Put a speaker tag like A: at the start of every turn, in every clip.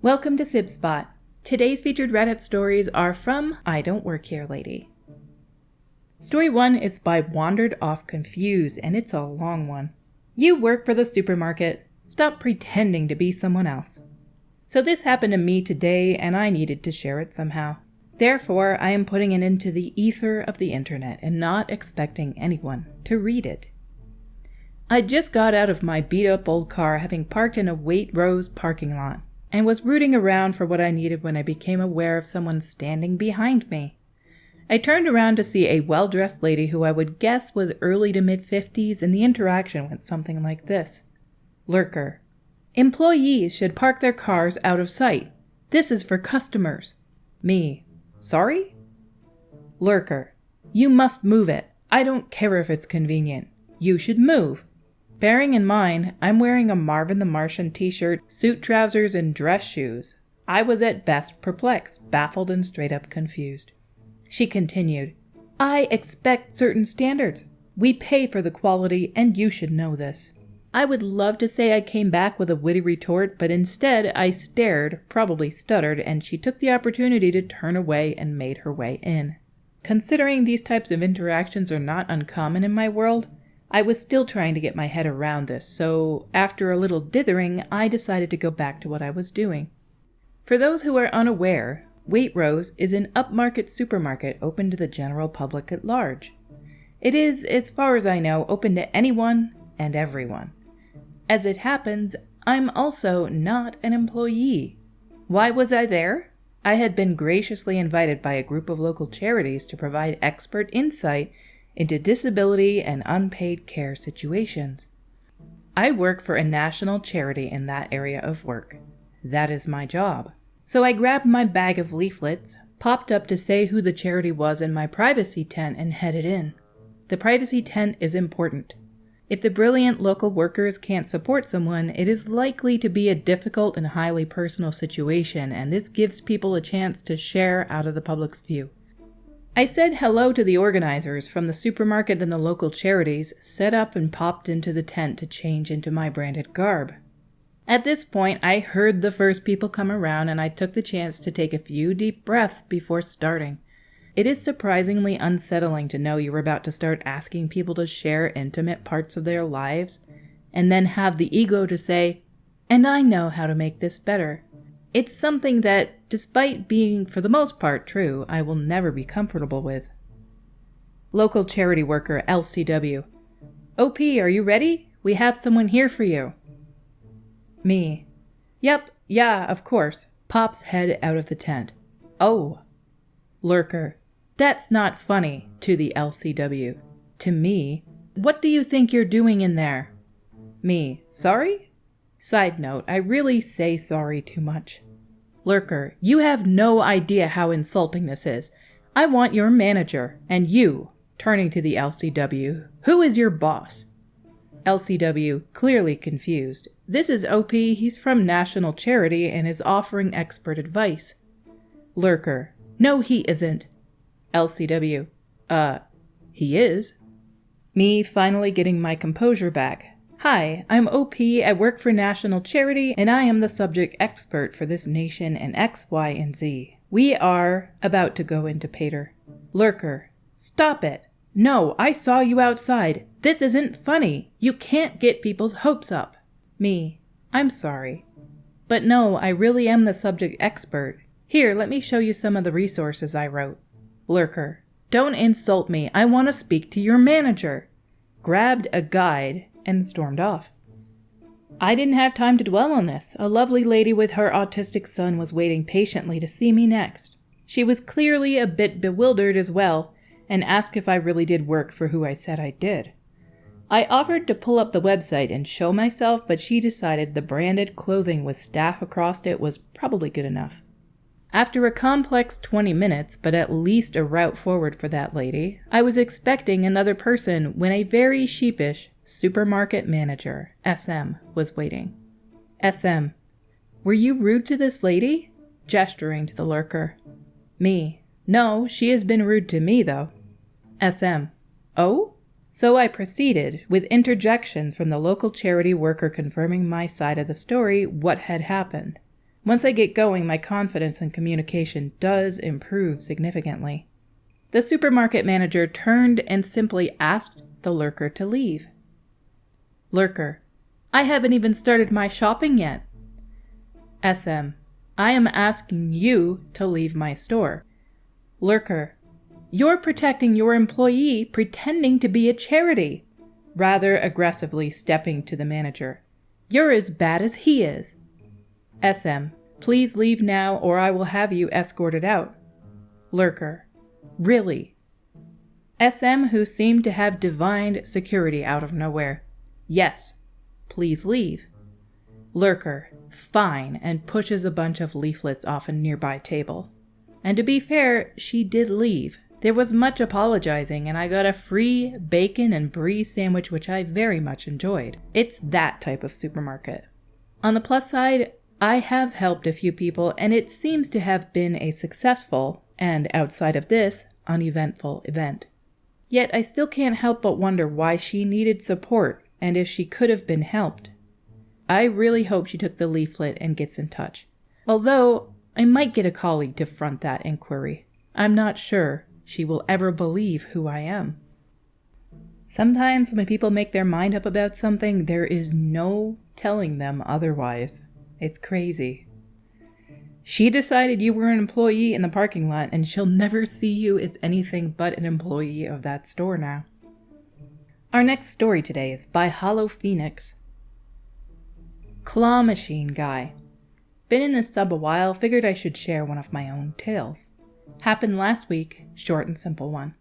A: Welcome to Sib Spot. Today's featured Reddit stories are from IDon'tWorkHereLady. Story 1 is by Wandered Off Confused, and it's a long one. You work for the supermarket. Stop pretending to be someone else. So this happened to me today, and I needed to share it somehow. Therefore, I am putting it into the ether of the internet and not expecting anyone to read it. I just got out of my beat-up old car, having parked in a Waitrose parking lot, and was rooting around for what I needed when I became aware of someone standing behind me. I turned around to see a well-dressed lady who I would guess was early to mid-50s, and the interaction went something like this. Lurker. Employees should park their cars out of sight. This is for customers. Me. Sorry? Lurker. You must move it. I don't care if it's convenient. You should move. Bearing in mind, I'm wearing a Marvin the Martian t-shirt, suit trousers, and dress shoes. I was at best perplexed, baffled, and straight up confused. She continued, I expect certain standards. We pay for the quality, and you should know this. I would love to say I came back with a witty retort, but instead I stared, probably stuttered, and she took the opportunity to turn away and made her way in. Considering these types of interactions are not uncommon in my world, I was still trying to get my head around this, so after a little dithering, I decided to go back to what I was doing. For those who are unaware, Waitrose is an upmarket supermarket open to the general public at large. It is, as far as I know, open to anyone and everyone. As it happens, I'm also not an employee. Why was I there? I had been graciously invited by a group of local charities to provide expert insight into disability and unpaid care situations. I work for a national charity in that area of work. That is my job. So I grabbed my bag of leaflets, popped up to say who the charity was in my privacy tent, and headed in. The privacy tent is important. If the brilliant local workers can't support someone, it is likely to be a difficult and highly personal situation, and this gives people a chance to share out of the public's view. I said hello to the organizers from the supermarket and the local charities, set up and popped into the tent to change into my branded garb. At this point, I heard the first people come around, and I took the chance to take a few deep breaths before starting. It is surprisingly unsettling to know you're about to start asking people to share intimate parts of their lives, and then have the ego to say, and I know how to make this better. It's something that, despite being for the most part true, I will never be comfortable with. Local charity worker LCW. OP, are you ready? We have someone here for you. Me. Yep, yeah, of course. Pops head out of the tent. Oh. Lurker. That's not funny, to the LCW. To me. What do you think you're doing in there? Me. Sorry? Side note, I really say sorry too much. Lurker, you have no idea how insulting this is. I want your manager, and you, turning to the LCW, who is your boss? LCW, clearly confused. This is OP, he's from National Charity and is offering expert advice. Lurker, no he isn't. LCW, he is. Me finally getting my composure back. Hi, I'm OP, I work for National Charity, and I am the subject expert for this nation and X, Y, and Z. We are about to go into Pater. Lurker, stop it. No, I saw you outside. This isn't funny. You can't get people's hopes up. Me, I'm sorry. But no, I really am the subject expert. Here, let me show you some of the resources I wrote. Lurker, don't insult me. I want to speak to your manager. Grabbed a guide and stormed off. I didn't have time to dwell on this. A lovely lady with her autistic son was waiting patiently to see me next. She was clearly a bit bewildered as well, and asked if I really did work for who I said I did. I offered to pull up the website and show myself, but she decided the branded clothing with staff across it was probably good enough. After a complex 20 minutes, but at least a route forward for that lady, I was expecting another person when a very sheepish supermarket manager, SM, was waiting. SM, were you rude to this lady? Gesturing to the lurker. Me, no, she has been rude to me though. SM, oh? So I proceeded, with interjections from the local charity worker confirming my side of the story, what had happened. Once I get going, my confidence and communication does improve significantly. The supermarket manager turned and simply asked the lurker to leave. Lurker: I haven't even started my shopping yet. SM: I am asking you to leave my store. Lurker: You're protecting your employee pretending to be a charity. Rather aggressively stepping to the manager: You're as bad as he is. SM: Please leave now or I will have you escorted out. Lurker: Really? SM, who seemed to have divined security out of nowhere: Yes, please leave. Lurker: Fine, and pushes a bunch of leaflets off a nearby table. And to be fair, she did leave. There was much apologizing, and I got a free bacon and brie sandwich, which I very much enjoyed. It's that type of supermarket. On the plus side, I have helped a few people, and it seems to have been a successful, and outside of this, uneventful event. Yet I still can't help but wonder why she needed support, and if she could have been helped. I really hope she took the leaflet and gets in touch. Although, I might get a colleague to front that inquiry. I'm not sure she will ever believe who I am. Sometimes when people make their mind up about something, there is no telling them otherwise. It's crazy. She decided you were an employee in the parking lot, and she'll never see you as anything but an employee of that store now. Our next story today is by Hollow Phoenix. Claw Machine Guy. Been in this sub a while, figured I should share one of my own tales. Happened last week, short and simple one.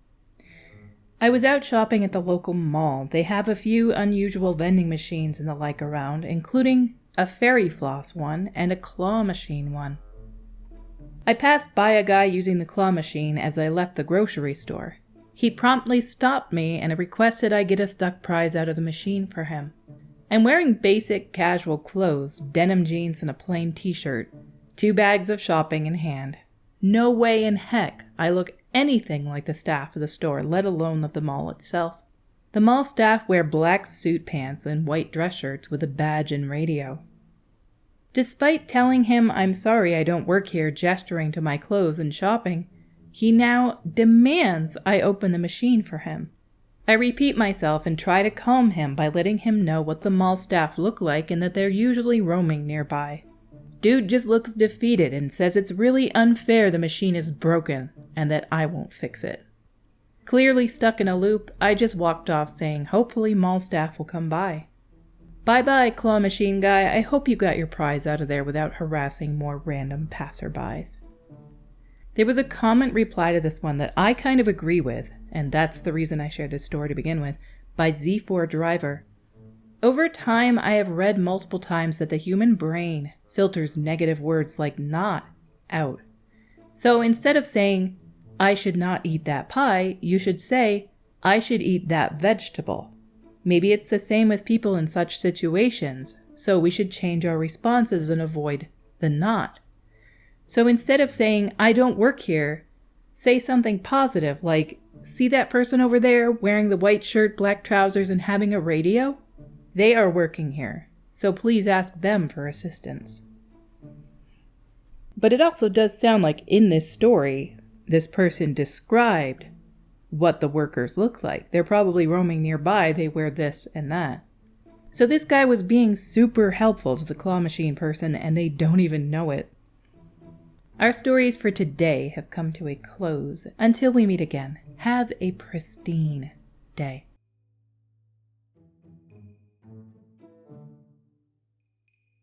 A: I was out shopping at the local mall. They have a few unusual vending machines and the like around, including a fairy floss one and a claw machine one. I passed by a guy using the claw machine as I left the grocery store. He promptly stopped me and requested I get a stuck prize out of the machine for him. I'm wearing basic casual clothes, denim jeans and a plain t-shirt, 2 bags of shopping in hand. No way in heck I look anything like the staff of the store, let alone of the mall itself. The mall staff wear black suit pants and white dress shirts with a badge and radio. Despite telling him I'm sorry I don't work here, gesturing to my clothes and shopping, he now demands I open the machine for him. I repeat myself and try to calm him by letting him know what the mall staff look like and that they're usually roaming nearby. Dude just looks defeated and says it's really unfair the machine is broken and that I won't fix it. Clearly stuck in a loop, I just walked off saying hopefully mall staff will come by. Bye-bye, claw machine guy. I hope you got your prize out of there without harassing more random passerbys. There was a comment reply to this one that I kind of agree with, and that's the reason I shared this story to begin with, by Z4 Driver. Over time, I have read multiple times that the human brain filters negative words like not out. So instead of saying, I should not eat that pie, you should say, I should eat that vegetable. Maybe it's the same with people in such situations, so we should change our responses and avoid the not. So instead of saying, I don't work here, say something positive like, see that person over there wearing the white shirt, black trousers, and having a radio? They are working here, so please ask them for assistance. But it also does sound like in this story, this person described what the workers look like. They're probably roaming nearby, they wear this and that. So this guy was being super helpful to the claw machine person, and they don't even know it. Our stories for today have come to a close. Until we meet again, have a pristine day.